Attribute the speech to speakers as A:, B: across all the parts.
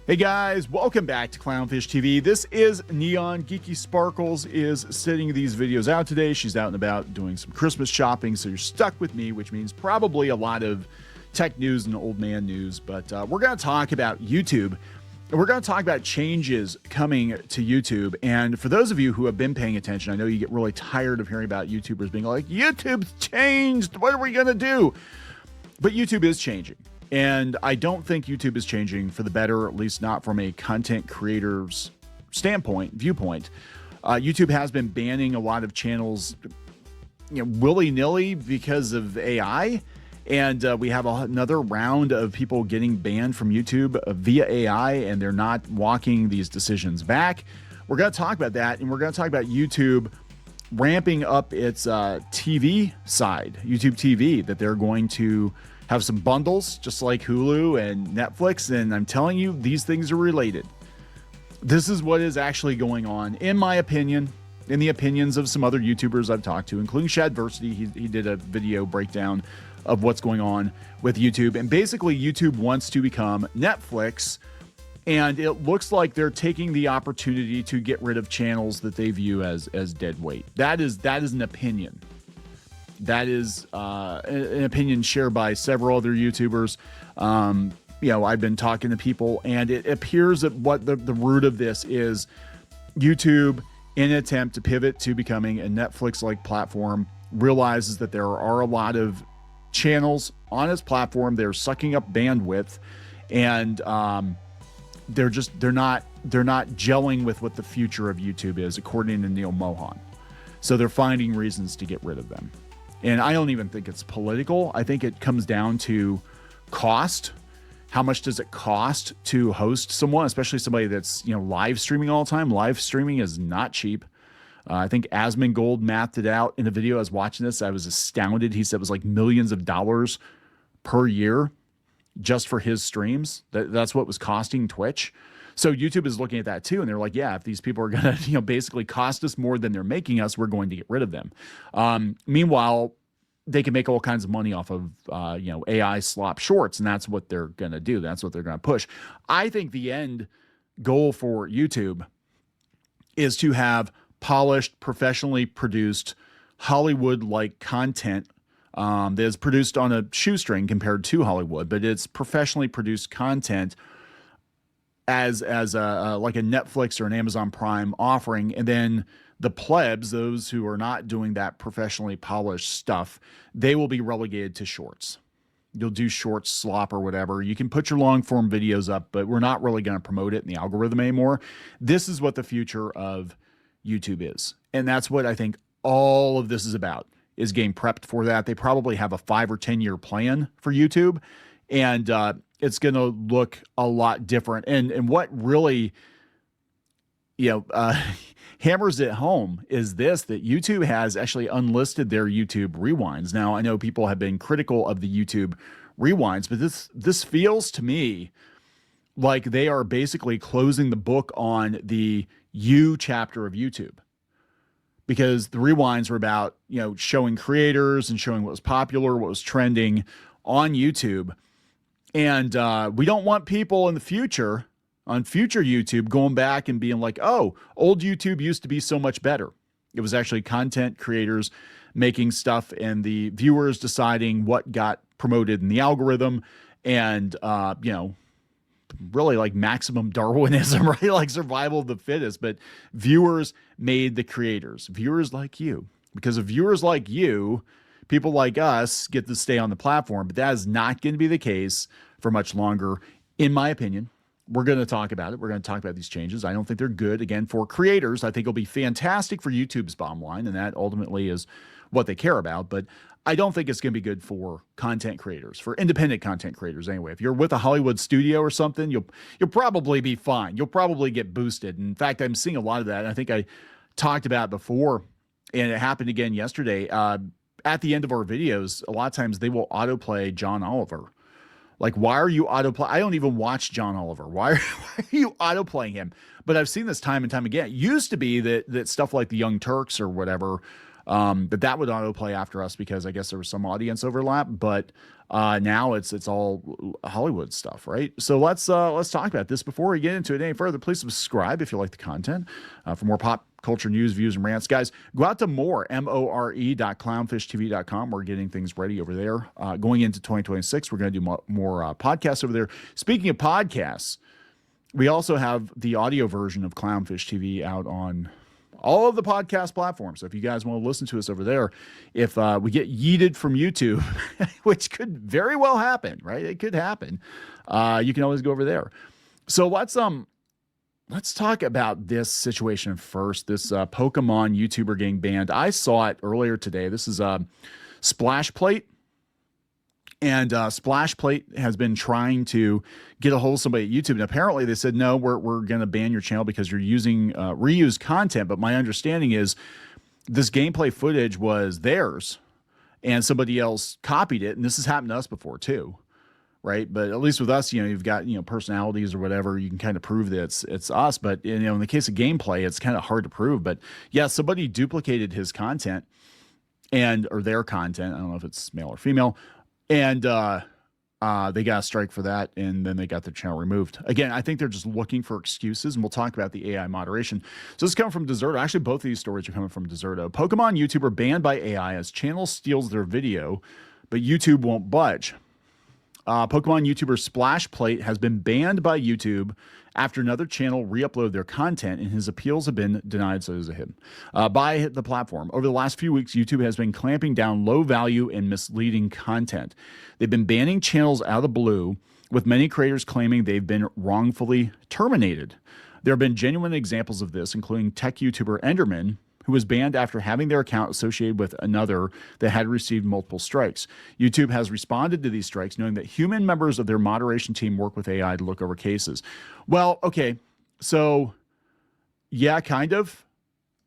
A: Hey guys, welcome back to Clownfish TV. This is Kneon. Geeky Sparkles is sending these videos out today. She's out and about doing some Christmas shopping, so you're stuck with me, which means probably a lot of tech news and old man news. But we're going to talk about YouTube. And we're going to talk about changes coming to YouTube. And for those of you who have been paying attention, I know you get really tired of hearing about YouTubers being like, YouTube's changed. What are we going to do? But YouTube is changing. And I don't think YouTube is changing for the better, at least not from a content creator's viewpoint. YouTube has been banning a lot of channels, willy-nilly because of AI. And we have another round of people getting banned from YouTube via AI, and they're not walking these decisions back. We're going to talk about that, and we're going to talk about YouTube ramping up its TV side, YouTube TV, that they're going to have some bundles just like Hulu and Netflix. And I'm telling you, these things are related. This is what is actually going on, in my opinion, in the opinions of some other YouTubers I've talked to, including Shadversity. He did a video breakdown of what's going on with YouTube. And basically, YouTube wants to become Netflix. And it looks like they're taking the opportunity to get rid of channels that they view as dead weight. That is an opinion. That is an opinion shared by several other YouTubers. I've been talking to people, and it appears that what the root of this is YouTube, in an attempt to pivot to becoming a Netflix-like platform, realizes that there are a lot of channels on its platform. They're sucking up bandwidth, and they're not gelling with what the future of YouTube is, according to Neil Mohan. So they're finding reasons to get rid of them. And I don't even think it's political. I think it comes down to cost. How much does it cost to host someone, especially somebody that's live streaming all the time? Live streaming is not cheap. I think Asmongold mathed it out in a video. I was watching this. I was astounded. He said it was like millions of dollars per year just for his streams. That's what was costing Twitch. So YouTube is looking at that too, and they're like, yeah, if these people are going to basically cost us more than they're making us, we're going to get rid of them. Meanwhile, they can make all kinds of money off of AI slop shorts, and that's what they're going to do. That's what they're going to push. I think the end goal for YouTube is to have polished, professionally produced, Hollywood-like content that is produced on a shoestring compared to Hollywood, but it's professionally produced content as like a Netflix or an Amazon Prime offering. And then the plebs, those who are not doing that professionally polished stuff, they will be relegated to shorts. You'll do shorts, slop, or whatever. You can put your long form videos up, but we're not really going to promote it in the algorithm anymore. This is what the future of YouTube is. And that's what I think all of this is about, is getting prepped for that. They probably have a 5 or 10 year plan for YouTube. And it's going to look a lot different. And what really, hammers it home is this, that YouTube has actually unlisted their YouTube rewinds. Now, I know people have been critical of the YouTube rewinds, but this feels to me like they are basically closing the book on the You chapter of YouTube. Because the rewinds were about, showing creators and showing what was popular, what was trending on YouTube. And we don't want people in the future, on future YouTube, going back and being like, oh, old YouTube used to be so much better. It was actually content creators making stuff and the viewers deciding what got promoted in the algorithm, and, really like maximum Darwinism, right? Like survival of the fittest. But viewers made the creators, viewers like you. Because of viewers like you, people like us get to stay on the platform, but that is not going to be the case for much longer, in my opinion. We're going to talk about it. We're going to talk about these changes. I don't think they're good, again, for creators. I think it'll be fantastic for YouTube's bottom line, and that ultimately is what they care about. But I don't think it's going to be good for content creators, for independent content creators anyway. If you're with a Hollywood studio or something, you'll probably be fine. You'll probably get boosted. In fact, I'm seeing a lot of that. I think I talked about it before, and it happened again yesterday. At the end of our videos, a lot of times they will autoplay John Oliver. Like, why are you autoplay? I don't even watch John Oliver. Why are you autoplaying him? But I've seen this time and time again. It used to be that stuff like the Young Turks or whatever But that would autoplay after us because I guess there was some audience overlap. But now it's all Hollywood stuff, right? So let's talk about this. Before we get into it any further, please subscribe if you like the content for more pop culture news, views, and rants. Guys, go out to more.clownfishtv.com. We're getting things ready over there. Going into 2026, we're going to do more podcasts over there. Speaking of podcasts, we also have the audio version of Clownfish TV out on all of the podcast platforms. So if you guys want to listen to us over there, if we get yeeted from YouTube, which could very well happen, right? It could happen. You can always go over there. So let's talk about this situation first. This Pokemon YouTuber getting banned. I saw it earlier today. This is Splashplate. And Splashplate has been trying to get a hold of somebody at YouTube. And apparently they said, no, we're going to ban your channel because you're using reused content. But my understanding is this gameplay footage was theirs and somebody else copied it. And this has happened to us before too. Right. But at least with us, you've got, personalities or whatever. You can kind of prove that it's us. But, in the case of gameplay, it's kind of hard to prove. But yeah, somebody duplicated his content or their content. I don't know if it's male or female. And they got a strike for that, and then they got their channel removed. Again, I think they're just looking for excuses, and we'll talk about the AI moderation. So this is coming from Deserto. Actually, both of these stories are coming from Deserto. Pokemon YouTuber banned by AI as channel steals their video, but YouTube won't budge. Pokemon YouTuber Splashplate has been banned by YouTube after another channel re-uploaded their content, and his appeals have been denied, so does him, by the platform. Over the last few weeks, YouTube has been clamping down low-value and misleading content. They've been banning channels out of the blue, with many creators claiming they've been wrongfully terminated. There have been genuine examples of this, including tech YouTuber Enderman, who was banned after having their account associated with another that had received multiple strikes. YouTube has responded to these strikes, knowing that human members of their moderation team work with AI to look over cases. Well, okay, so yeah, kind of.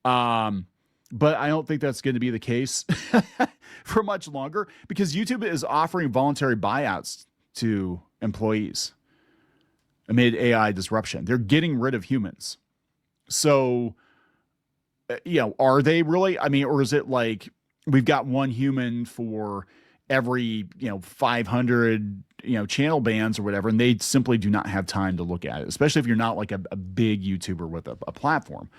A: But I don't think that's going to be the case for much longer because YouTube is offering voluntary buyouts to employees amid AI disruption. They're getting rid of humans. So, are they really? I mean, or is it like we've got one human for every, 500, channel bans or whatever, and they simply do not have time to look at it, especially if you're not like a big YouTuber with a platform.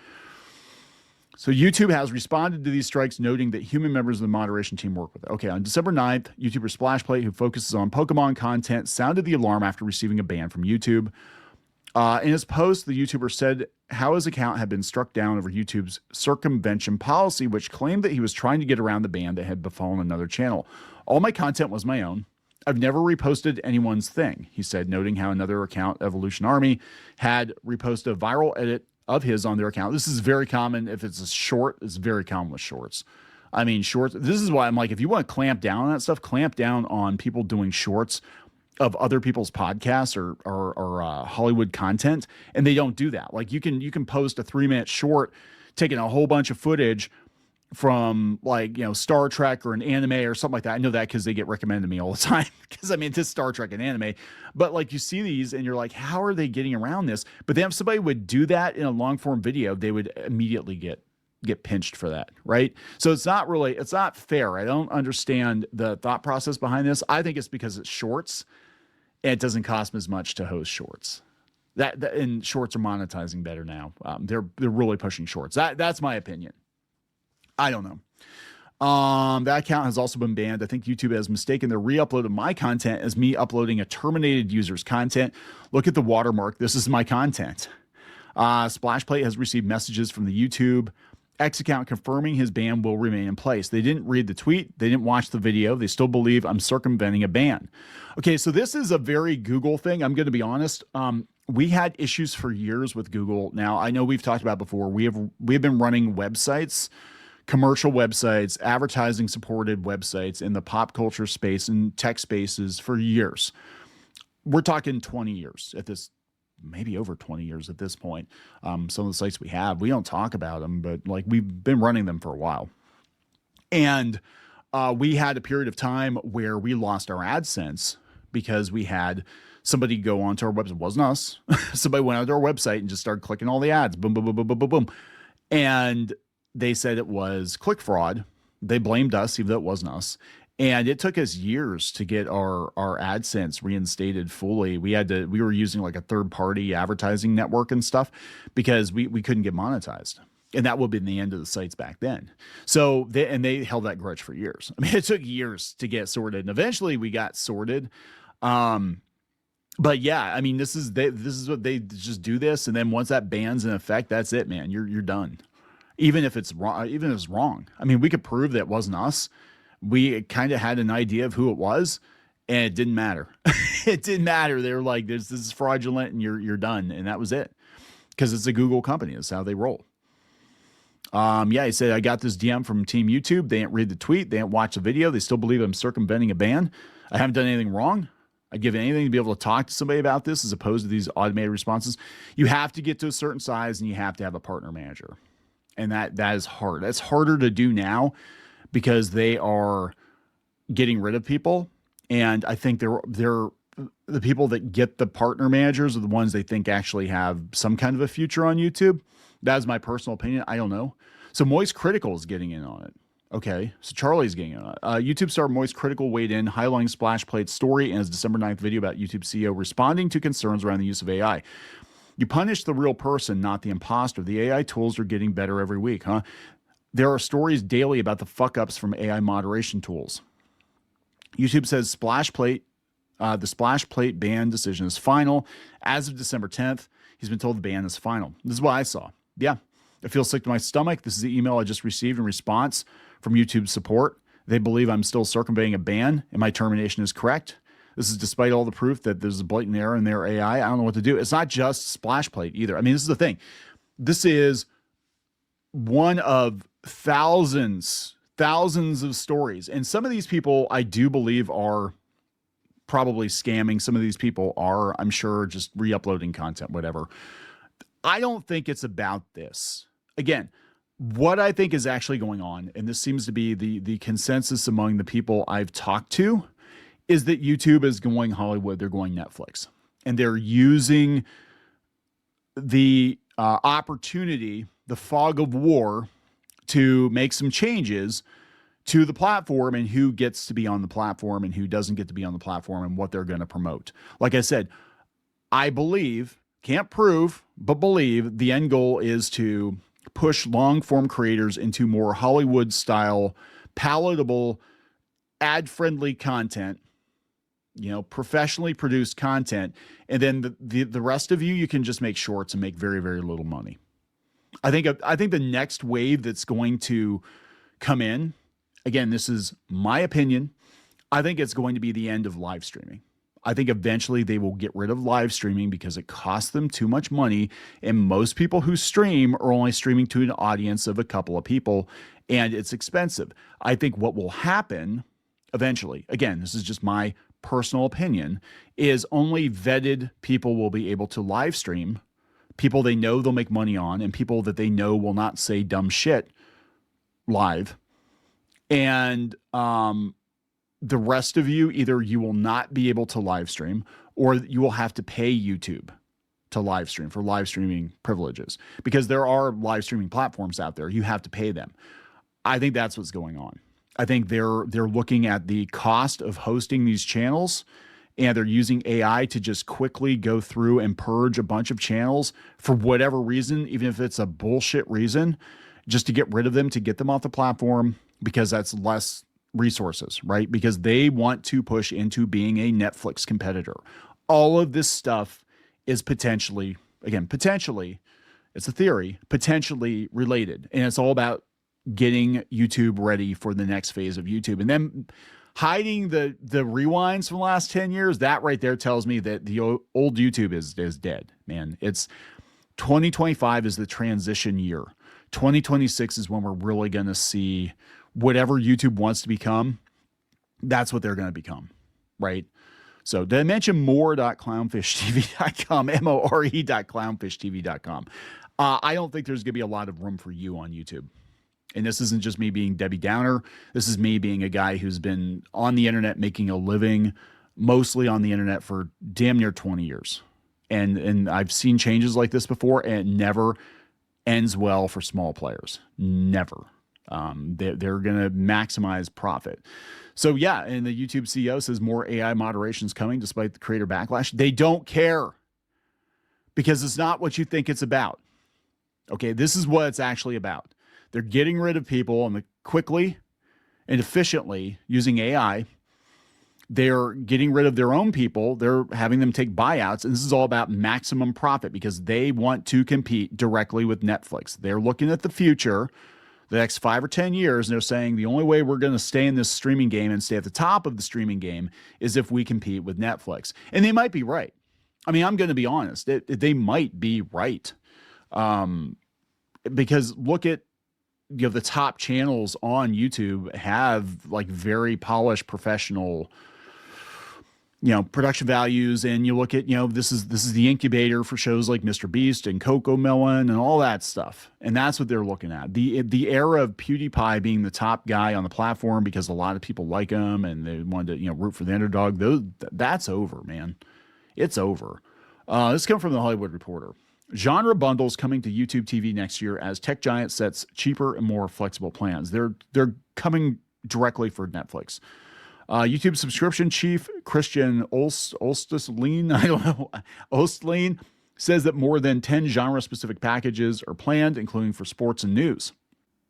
A: So YouTube has responded to these strikes, noting that human members of the moderation team work with it. Okay, on December 9th, YouTuber Splashplate, who focuses on Pokemon content, sounded the alarm after receiving a ban from YouTube. In his post, the YouTuber said how his account had been struck down over YouTube's circumvention policy, which claimed that he was trying to get around the ban that had befallen another channel. All my content was my own. I've never reposted anyone's thing, he said, noting how another account, Evolution Army, had reposted a viral edit of his on their account. This is very common. If it's a short, it's very common with shorts. I mean, shorts, this is why I'm like, if you want to clamp down on that stuff, clamp down on people doing shorts of other people's podcasts or Hollywood content, and they don't do that. Like you can post a 3-minute short taking a whole bunch of footage from Star Trek or an anime or something like that. I know that because they get recommended to me all the time because it's just Star Trek and anime. But you see these and you're like, how are they getting around this? But then if somebody would do that in a long form video, they would immediately get pinched for that, right? So it's not fair. I don't understand the thought process behind this. I think it's because it's shorts and it doesn't cost them as much to host shorts. And shorts are monetizing better now. They're really pushing shorts. That's my opinion. I don't know. That account has also been banned. I think YouTube has mistaken the re-upload of my content as me uploading a terminated user's content. Look at the watermark. This is my content. Splashplate has received messages from the YouTube X account confirming his ban will remain in place. They didn't read the tweet. They didn't watch the video. They still believe I'm circumventing a ban. Okay, so this is a very Google thing. I'm going to be honest. We had issues for years with Google. Now, I know we've talked about before. We've been running websites, commercial websites, advertising supported websites in the pop culture space and tech spaces for years. We're talking 20 years at this, maybe over 20 years at this point. Some of the sites we don't talk about them, but we've been running them for a while. And we had a period of time where we lost our AdSense because we had somebody go onto our website. It wasn't us. Somebody went onto our website and just started clicking all the ads. Boom, boom, boom, boom, boom, boom, boom. And they said it was click fraud They blamed us, even though it wasn't us. And it took us years to get our AdSense reinstated fully. We were using like a third party advertising network and stuff because we couldn't get monetized. And that would have been the end of the sites back then. So they held that grudge for years. I mean, it took years to get sorted, and eventually we got sorted. But yeah, I mean, this is what they just do this, and then once that ban's in effect, that's it, man. You're done. Even if it's wrong, I mean, we could prove that it wasn't us. We kind of had an idea of who it was, and it didn't matter. It didn't matter. They were like, this is fraudulent, and you're done, and that was it. Because it's a Google company. That's how they roll. Yeah, he said, I got this DM from Team YouTube. They didn't read the tweet. They didn't watch the video. They still believe I'm circumventing a ban. I haven't done anything wrong. I'd give anything to be able to talk to somebody about this as opposed to these automated responses. You have to get to a certain size and you have to have a partner manager. And that is hard. That's harder to do now because they are getting rid of people. And I think they're the people that get the partner managers are the ones they think actually have some kind of a future on YouTube. That's my personal opinion. I don't know. So Moist Critical is getting in on it. Okay, so Charlie's getting in on it. YouTube star Moist Critical weighed in, highlighting Splash Plate's story in his December 9th video about YouTube CEO responding to concerns around the use of AI. You punish the real person, not the imposter. The AI tools are getting better every week, huh? There are stories daily about the fuck-ups from AI moderation tools. YouTube says the Splash Plate ban decision is final. As of December 10th, he's been told the ban is final. This is what I saw. Yeah, I feel sick to my stomach. This is the email I just received in response from YouTube support. They believe I'm still circumventing a ban and my termination is correct. This is despite all the proof that there's a blatant error in their AI. I don't know what to do. It's not just Splash Plate either. I mean, this is the thing. This is one of thousands of stories. And some of these people I do believe are probably scamming. Some of these people are, I'm sure, just re-uploading content, whatever. I don't think it's about this. Again, what I think is actually going on, and this seems to be the consensus among the people I've talked to, is that YouTube is going Hollywood. They're going Netflix. And they're using the opportunity, the fog of war, to make some changes to the platform and who gets to be on the platform and who doesn't get to be on the platform and what they're going to promote. Like I said, I believe, can't prove, but believe the end goal is to push long-form creators into more Hollywood-style, palatable, ad-friendly content, you know, professionally produced content, and then the rest of you can just make shorts and make very, very little money. I think the next wave that's going to come in, again, this is my opinion, I think it's going to be the end of live streaming. I think eventually they will get rid of live streaming because it costs them too much money. And most people who stream are only streaming to an audience of a couple of people, and it's expensive. I think what will happen eventually, again, this is just my personal opinion, is only vetted people will be able to live stream, people they know they'll make money on, and people that they know will not say dumb shit live. And the rest of you, either you will not be able to live stream or you will have to pay YouTube to live stream for live streaming privileges, because there are live streaming platforms out there. You have to pay them. I think that's what's going on. I think they're looking at the cost of hosting these channels, and they're using AI to just quickly go through and purge a bunch of channels for whatever reason, even if it's a bullshit reason, just to get rid of them, to get them off the platform, because that's less resources, right? Because they want to push into being a Netflix competitor. All of this stuff is potentially, again, potentially, it's a theory, potentially related. And it's all about getting YouTube ready for the next phase of YouTube. And then hiding the rewinds from the last 10 years, that right there tells me that the old YouTube is dead, man. It's 2025 is the transition year. 2026 is when we're really going to see whatever YouTube wants to become. That's what they're going to become, right? So did I mention more.clownfishtv.com, more.clownfishtv.com. I don't think there's going to be a lot of room for you on YouTube. And this isn't just me being Debbie Downer. This is me being a guy who's been on the internet making a living, mostly on the internet, for damn near 20 years. And I've seen changes like this before, and it never ends well for small players. Never. They're going to maximize profit. So yeah, and the YouTube CEO says more AI moderation is coming despite the creator backlash. They don't care because it's not what you think it's about. Okay, this is what it's actually about. They're getting rid of people and quickly and efficiently using AI. They're getting rid of their own people. They're having them take buyouts. And this is all about maximum profit because they want to compete directly with Netflix. They're looking at the future, the next 5 or 10 years, and they're saying the only way we're going to stay in this streaming game and stay at the top of the streaming game is if we compete with Netflix. And they might be right. I mean, I'm going to be honest. They might be right. Because look at, the top channels on YouTube have like very polished professional, production values. And you look at, this is the incubator for shows like Mr. Beast and Coco Melon and all that stuff. And that's what they're looking at. The era of PewDiePie being the top guy on the platform because a lot of people like him and they wanted to, root for the underdog. That's over, man. It's over. This comes from the Hollywood Reporter. Genre bundles coming to YouTube TV next year as tech giant sets cheaper and more flexible plans. They're coming directly for Netflix. YouTube subscription chief Christian Ostlein, I don't know, Ostlein says that more than 10 genre-specific packages are planned, including for sports and news.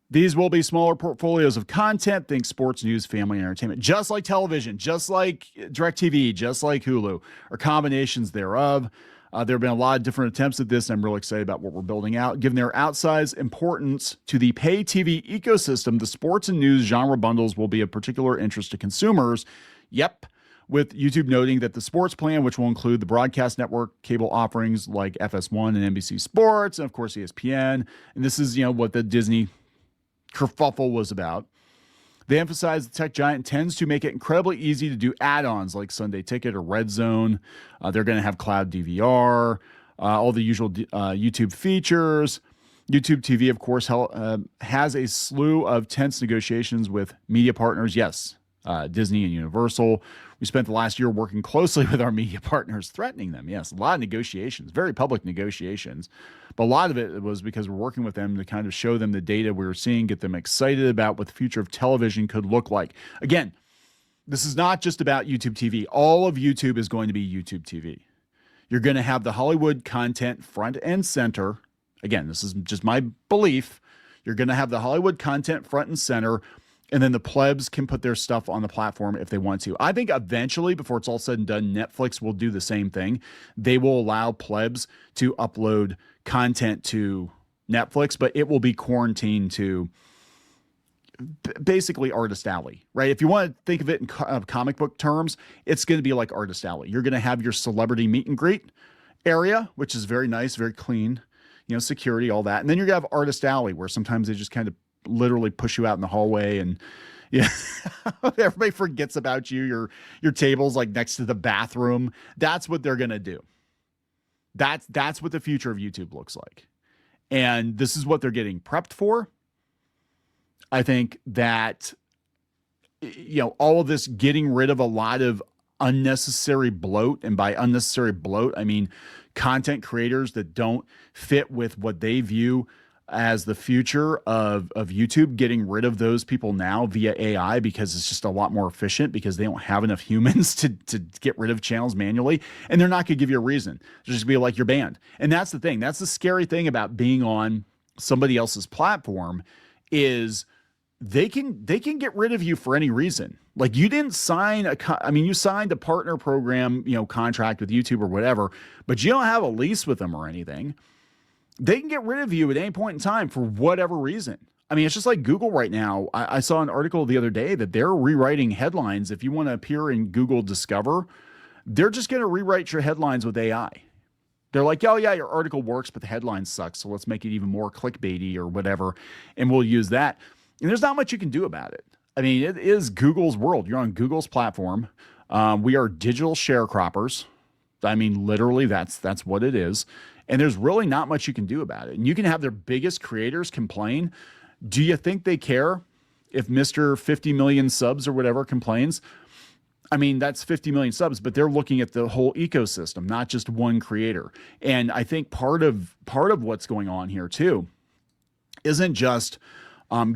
A: These will be smaller portfolios of content, think sports, news, family, and entertainment, just like television, just like DirecTV, just like Hulu, or combinations thereof. There have been a lot of different attempts at this, and I'm really excited about what we're building out. Given their outsized importance to the pay TV ecosystem, the sports and news genre bundles will be of particular interest to consumers. Yep, with YouTube noting that the sports plan, which will include the broadcast network, cable offerings like FS1 and NBC Sports, and of course ESPN, and this is what the Disney kerfuffle was about. They emphasize the tech giant tends to make it incredibly easy to do add-ons like Sunday Ticket or Red Zone. They're going to have cloud DVR, all the usual YouTube features. YouTube TV, of course, has a slew of tense negotiations with media partners. Yes, Disney and Universal. We spent the last year working closely with our media partners, threatening them. Yes, a lot of negotiations, very public negotiations. But a lot of it was because we're working with them to kind of show them the data we were seeing, get them excited about what the future of television could look like. Again, this is not just about YouTube TV. All of YouTube is going to be YouTube TV. You're going to have the Hollywood content front and center. Again, this is just my belief. You're going to have the Hollywood content front and center, and then the plebs can put their stuff on the platform if they want to. I think eventually, before it's all said and done, Netflix will do the same thing. They will allow plebs to upload content to Netflix, but it will be quarantined to basically Artist Alley, right? If you want to think of it in comic book terms, it's going to be like Artist Alley. You're going to have your celebrity meet and greet area, which is very nice, very clean, security, all that. And then you're going to have Artist Alley, where sometimes they just kind of literally push you out in the hallway and everybody forgets about you. Your table's like next to the bathroom. That's what they're going to do. That's what the future of YouTube looks like. And this is what they're getting prepped for. I think that, all of this getting rid of a lot of unnecessary bloat, and by unnecessary bloat, I mean content creators that don't fit with what they view as the future of YouTube, getting rid of those people now via AI because it's just a lot more efficient because they don't have enough humans to get rid of channels manually. And they're not going to give you a reason. They'll just be like, you're banned. And that's the thing. That's the scary thing about being on somebody else's platform is they can get rid of you for any reason. Like you didn't sign you signed a partner program, contract with YouTube or whatever, but you don't have a lease with them or anything. They can get rid of you at any point in time for whatever reason. I mean, it's just like Google right now. I saw an article the other day that they're rewriting headlines. If you want to appear in Google Discover, they're just going to rewrite your headlines with AI. They're like, oh yeah, your article works, but the headline sucks. So let's make it even more clickbaity or whatever. And we'll use that. And there's not much you can do about it. I mean, it is Google's world. You're on Google's platform. We are digital sharecroppers. I mean, literally that's what it is. And there's really not much you can do about it. And you can have their biggest creators complain. Do you think they care if Mr. 50 million subs or whatever complains? I mean, that's 50 million subs, but they're looking at the whole ecosystem, not just one creator. And I think part of what's going on here too isn't just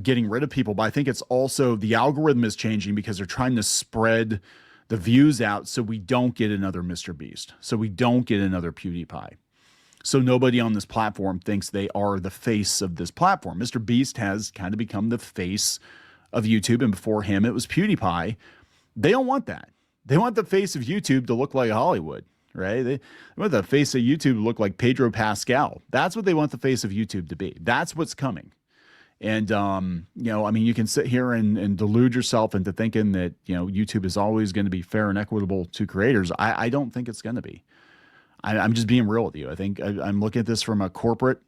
A: getting rid of people, but I think it's also the algorithm is changing because they're trying to spread the views out so we don't get another Mr. Beast, so we don't get another PewDiePie. So nobody on this platform thinks they are the face of this platform. Mr. Beast has kind of become the face of YouTube, and before him it was PewDiePie. They don't want that. They want the face of YouTube to look like Hollywood, right? They want the face of YouTube to look like Pedro Pascal. That's what they want the face of YouTube to be. That's what's coming. And, you know, I mean, you can sit here and delude yourself into thinking that, you know, YouTube is always going to be fair and equitable to creators. I don't think it's going to be. I'm just being real with you. I think I'm looking at this from a corporate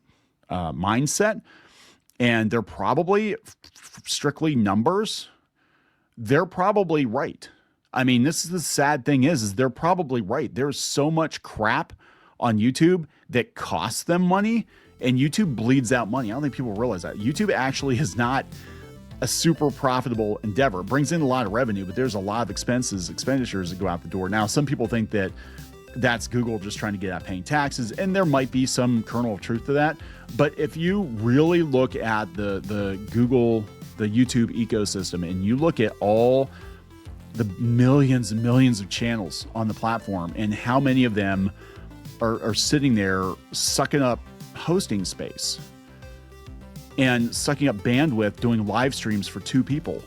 A: mindset, and they're probably strictly numbers. They're probably right. I mean, this is the sad thing is they're probably right. There's so much crap on YouTube that costs them money, and YouTube bleeds out money. I don't think people realize that. YouTube actually is not a super profitable endeavor. It brings in a lot of revenue, but there's a lot of expenditures that go out the door. Now, some people think that that's Google just trying to get out paying taxes, and there might be some kernel of truth to that. But if you really look at the YouTube ecosystem, and you look at all the millions and millions of channels on the platform and how many of them are sitting there sucking up hosting space and sucking up bandwidth doing live streams for 2 people,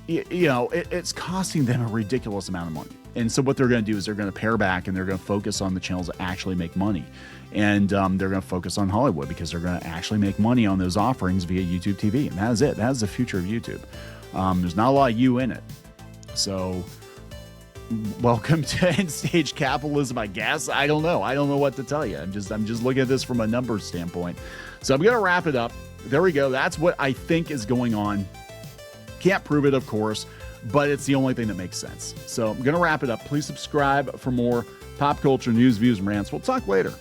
A: it's costing them a ridiculous amount of money. And so what they're going to do is they're going to pare back, and they're going to focus on the channels that actually make money. And they're going to focus on Hollywood because they're going to actually make money on those offerings via YouTube TV. And that is it. That is the future of YouTube. There's not a lot of you in it. So welcome to end stage capitalism, I guess. I don't know. I don't know what to tell you. I'm just looking at this from a numbers standpoint. So I'm going to wrap it up. There we go. That's what I think is going on. Can't prove it, of course, but it's the only thing that makes sense. So I'm going to wrap it up. Please subscribe for more pop culture news, views, and rants. We'll talk later.